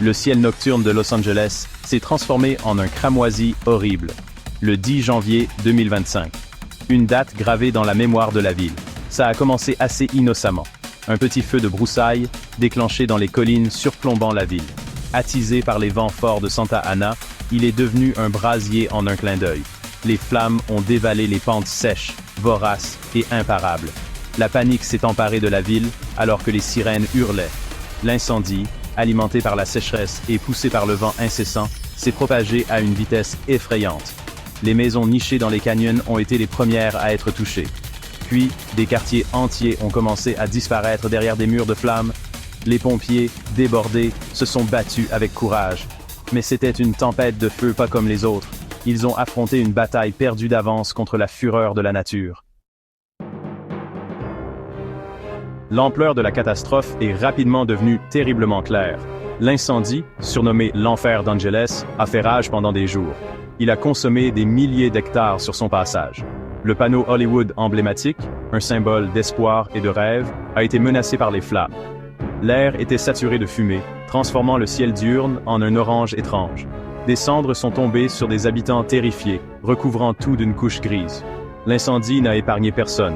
le ciel nocturne de Los Angeles s'est transformé en un cramoisi horrible. Le 10 janvier 2025. Une date gravée dans la mémoire de la ville. Ça a commencé assez innocemment. Un petit feu de broussailles, déclenché dans les collines surplombant la ville. Attisé par les vents forts de Santa Ana, il est devenu un brasier en un clin d'œil. Les flammes ont dévalé les pentes sèches, voraces et imparables. La panique s'est emparée de la ville alors que les sirènes hurlaient. L'incendie, alimenté par la sécheresse et poussé par le vent incessant, s'est propagé à une vitesse effrayante. Les maisons nichées dans les canyons ont été les premières à être touchées. Puis, des quartiers entiers ont commencé à disparaître derrière des murs de flammes. Les pompiers, débordés, se sont battus avec courage. Mais c'était une tempête de feu pas comme les autres. Ils ont affronté une bataille perdue d'avance contre la fureur de la nature. L'ampleur de la catastrophe est rapidement devenue terriblement claire. L'incendie, surnommé l'enfer d'Angeles, a fait rage pendant des jours. Il a consommé des milliers d'hectares sur son passage. Le panneau Hollywood emblématique, un symbole d'espoir et de rêve, a été menacé par les flammes. L'air était saturé de fumée, transformant le ciel diurne en un orange étrange. Des cendres sont tombées sur des habitants terrifiés, recouvrant tout d'une couche grise. L'incendie n'a épargné personne.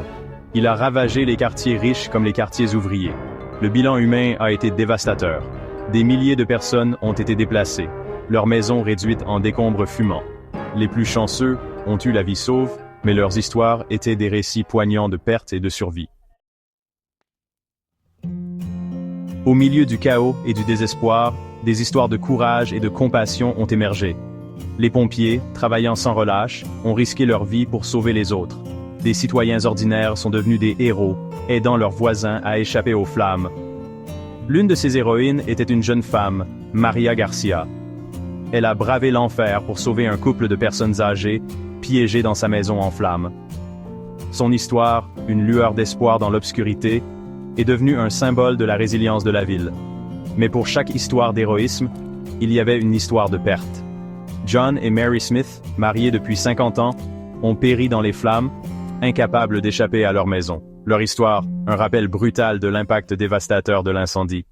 Il a ravagé les quartiers riches comme les quartiers ouvriers. Le bilan humain a été dévastateur. Des milliers de personnes ont été déplacées, leurs maisons réduites en décombres fumants. Les plus chanceux ont eu la vie sauve, mais leurs histoires étaient des récits poignants de perte et de survie. Au milieu du chaos et du désespoir, des histoires de courage et de compassion ont émergé. Les pompiers, travaillant sans relâche, ont risqué leur vie pour sauver les autres. Des citoyens ordinaires sont devenus des héros, aidant leurs voisins à échapper aux flammes. L'une de ces héroïnes était une jeune femme, Maria Garcia. Elle a bravé l'enfer pour sauver un couple de personnes âgées, piégées dans sa maison en flammes. Son histoire, une lueur d'espoir dans l'obscurité, est devenue un symbole de la résilience de la ville. Mais pour chaque histoire d'héroïsme, il y avait une histoire de perte. John et Mary Smith, mariés depuis 50 ans, ont péri dans les flammes, incapables d'échapper à leur maison. Leur histoire, un rappel brutal de l'impact dévastateur de l'incendie.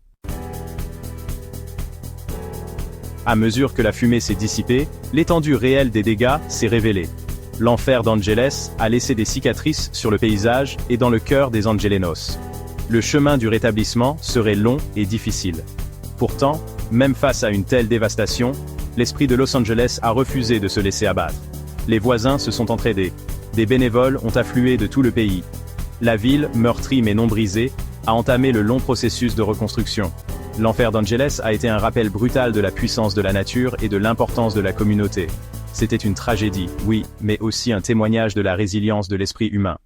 À mesure que la fumée s'est dissipée, l'étendue réelle des dégâts s'est révélée. L'enfer d'Angeles a laissé des cicatrices sur le paysage et dans le cœur des Angelenos. Le chemin du rétablissement serait long et difficile. Pourtant, même face à une telle dévastation, l'esprit de Los Angeles a refusé de se laisser abattre. Les voisins se sont entraidés. Des bénévoles ont afflué de tout le pays. La ville, meurtrie mais non brisée, a entamé le long processus de reconstruction. L'enfer d'Angeles a été un rappel brutal de la puissance de la nature et de l'importance de la communauté. C'était une tragédie, oui, mais aussi un témoignage de la résilience de l'esprit humain.